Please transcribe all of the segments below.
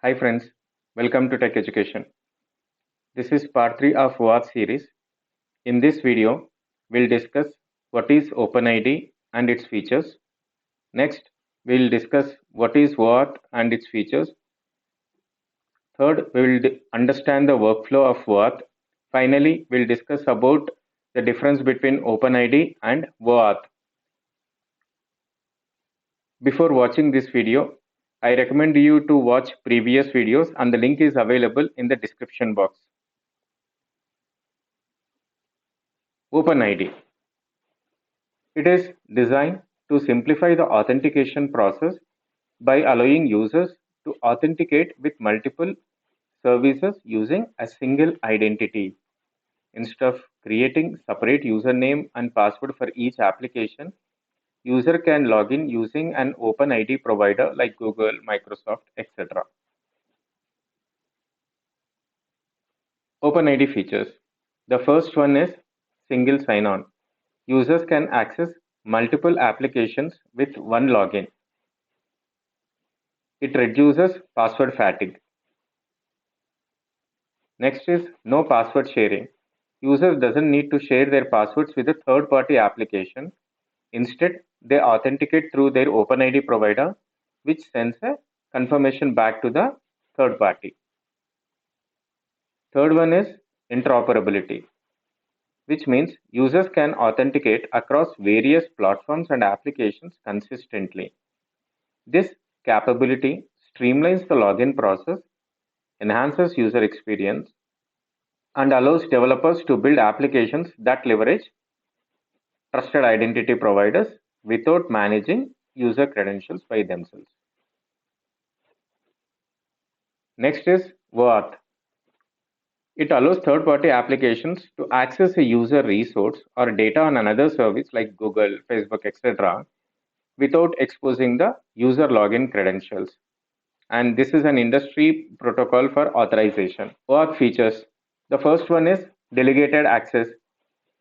Hi friends, welcome to Tech Education. This is part 3 of OAuth series. In this video, we'll discuss what is OpenID and its features. Next, we'll discuss what is OAuth and its features. Third, we will understand the workflow of OAuth. Finally, we'll discuss about the difference between OpenID and OAuth. Before watching this video, I recommend you to watch previous videos and the link is available in the description box. OpenID. It is designed to simplify the authentication process by allowing users to authenticate with multiple services using a single identity. Instead of creating separate username and password for each application, user can log in using an OpenID provider like Google, Microsoft, etc. OpenID features. The first one is single sign-on. Users can access multiple applications with one login. It reduces password fatigue. Next is no password sharing. Users doesn't need to share their passwords with a third-party application. Instead, they authenticate through their OpenID provider, which sends a confirmation back to the third party. Third one is interoperability, which means users can authenticate across various platforms and applications consistently. This capability streamlines the login process, enhances user experience, and allows developers to build applications that leverage trusted identity providers without managing user credentials by themselves. Next is OAuth. It allows third-party applications to access a user resource or data on another service like Google, Facebook, etc. without exposing the user login credentials. And this is an industry protocol for authorization. OAuth features. The first one is delegated access.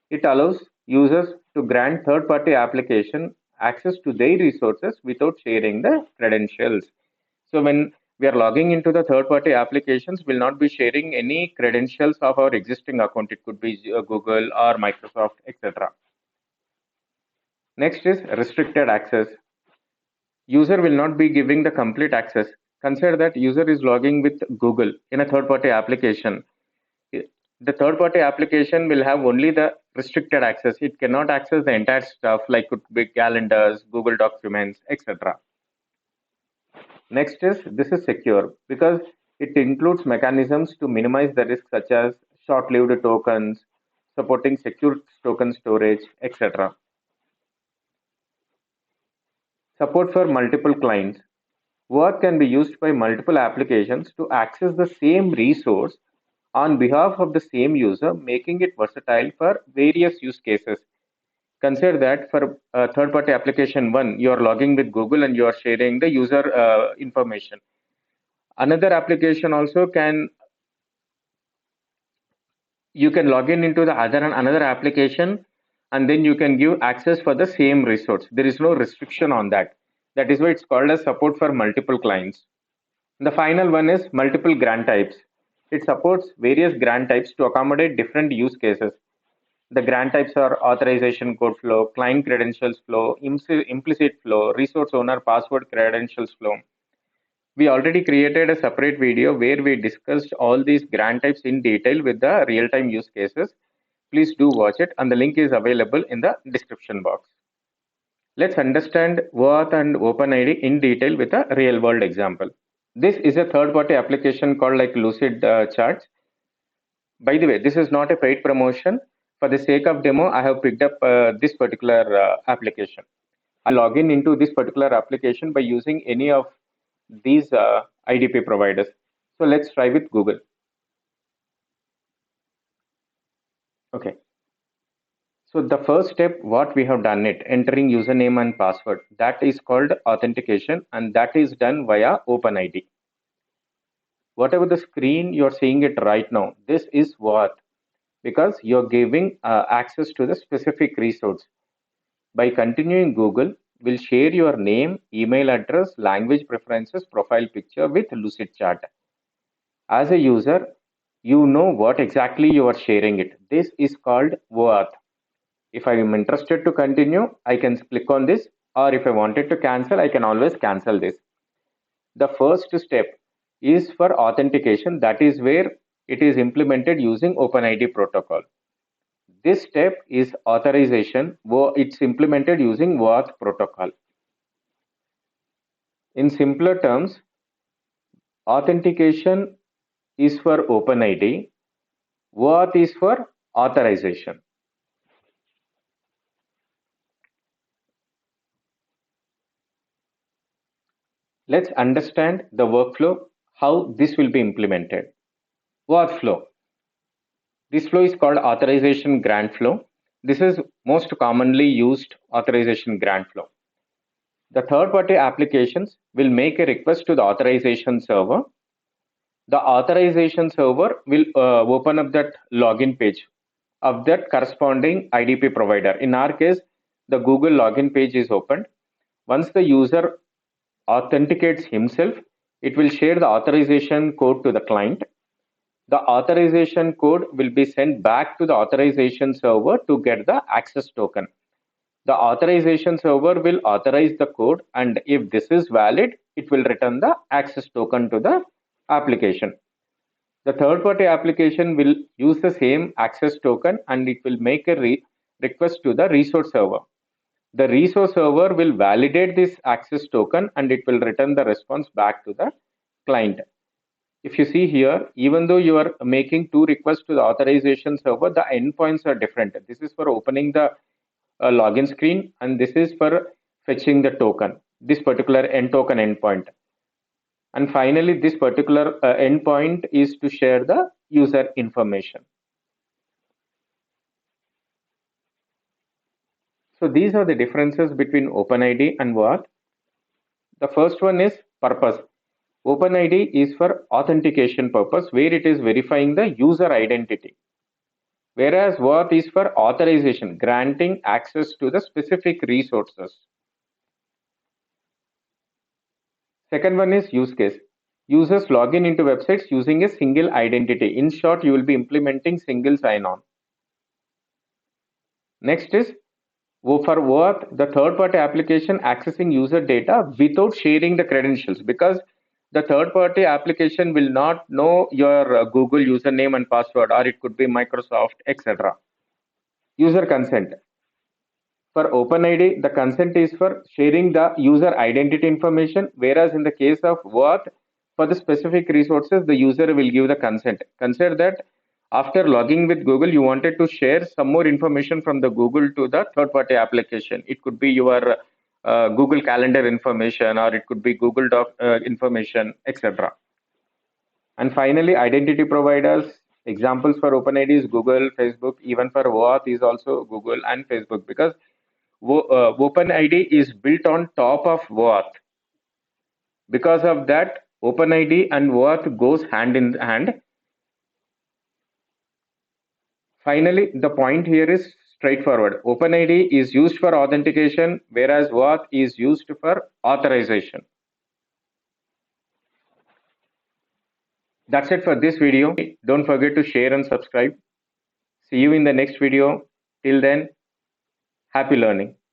It allows users to grant third-party application access to their resources without sharing the credentials. So when we are logging into the third-party applications, we'll not be sharing any credentials of our existing account. It could be Google or Microsoft, etc. Next is restricted access. User will not be giving the complete access. Consider that user is logging with Google in a third-party application. The third-party application will have only the restricted access. It cannot access the entire stuff like could be calendars, Google documents, etc. Next is this is secure because it includes mechanisms to minimize the risk such as short-lived tokens, supporting secure token storage, etc. Support for multiple clients. OAuth can be used by multiple applications to access the same resource on behalf of the same user, making it versatile for various use cases. Consider that for third-party application 1, you are logging with Google and you are sharing the user information. Another application also you can log in into the another application and then you can give access for the same resource. There is no restriction on that. That is why it's called as support for multiple clients. The final one is multiple grant types. It supports various grant types to accommodate different use cases. The grant types are authorization code flow, client credentials flow, implicit flow, resource owner password credentials flow. We already created a separate video where we discussed all these grant types in detail with the real-time use cases. Please do watch it and the link is available in the description box. Let's understand OAuth and OpenID in detail with a real-world example. This is a third-party application called like Lucid Charts. By the way, this is not a paid promotion. For the sake of demo, I have picked up this particular application. I log in into this particular application by using any of these IDP providers. So let's try with Google. Okay. So the first step, what we have done it, entering username and password, that is called authentication and that is done via OpenID. Whatever the screen you're seeing it right now, this is what, because you're giving access to the specific resource. By continuing Google, will share your name, email address, language preferences, profile picture with Lucid Chat. As a user, you know what exactly you are sharing it. This is called OAuth. If I am interested to continue, I can click on this, or if I wanted to cancel, I can always cancel this. The first step is for authentication. That is where it is implemented using OpenID protocol. This step is authorization. It's implemented using OAuth protocol. In simpler terms, authentication is for OpenID. OAuth is for authorization. Let's understand the workflow, how this will be implemented. OAuth flow. This flow is called authorization grant flow. This is most commonly used authorization grant flow. The third-party applications will make a request to the authorization server. The authorization server will open up that login page of that corresponding IDP provider. In our case, the Google login page is opened. Once the user authenticates himself, it will share the authorization code to the client. The authorization code will be sent back to the authorization server to get the access token. The authorization server will authorize the code, and if this is valid, it will return the access token to the application. The third party application will use the same access token and it will make a request to the resource server. The resource server will validate this access token and it will return the response back to the client. If you see here, even though you are making two requests to the authorization server, the endpoints are different. This is for opening the login screen, and this is for fetching the token, this particular end token endpoint. And finally, this particular endpoint is to share the user information. So these are the differences between OpenID and OAuth. The first one is purpose. OpenID is for authentication purpose, where it is verifying the user identity. Whereas OAuth is for authorization, granting access to the specific resources. Second one is use case. Users log into websites using a single identity. In short, you will be implementing single sign-on. Next is for OAuth, the third-party application accessing user data without sharing the credentials, because the third-party application will not know your Google username and password, or it could be Microsoft, etc. User consent. For OpenID, the consent is for sharing the user identity information, whereas in the case of OAuth, for the specific resources, the user will give the consent. Consider that after logging with Google, you wanted to share some more information from the Google to the third-party application. It could be your Google Calendar information, or it could be Google Doc information, etc. And finally, identity providers. Examples for OpenID is Google, Facebook. Even for OAuth is also Google and Facebook, because OpenID is built on top of OAuth. Because of that, OpenID and OAuth goes hand in hand. Finally, the point here is straightforward. OpenID is used for authentication, whereas OAuth is used for authorization. That's it for this video. Don't forget to share and subscribe. See you in the next video. Till then, happy learning.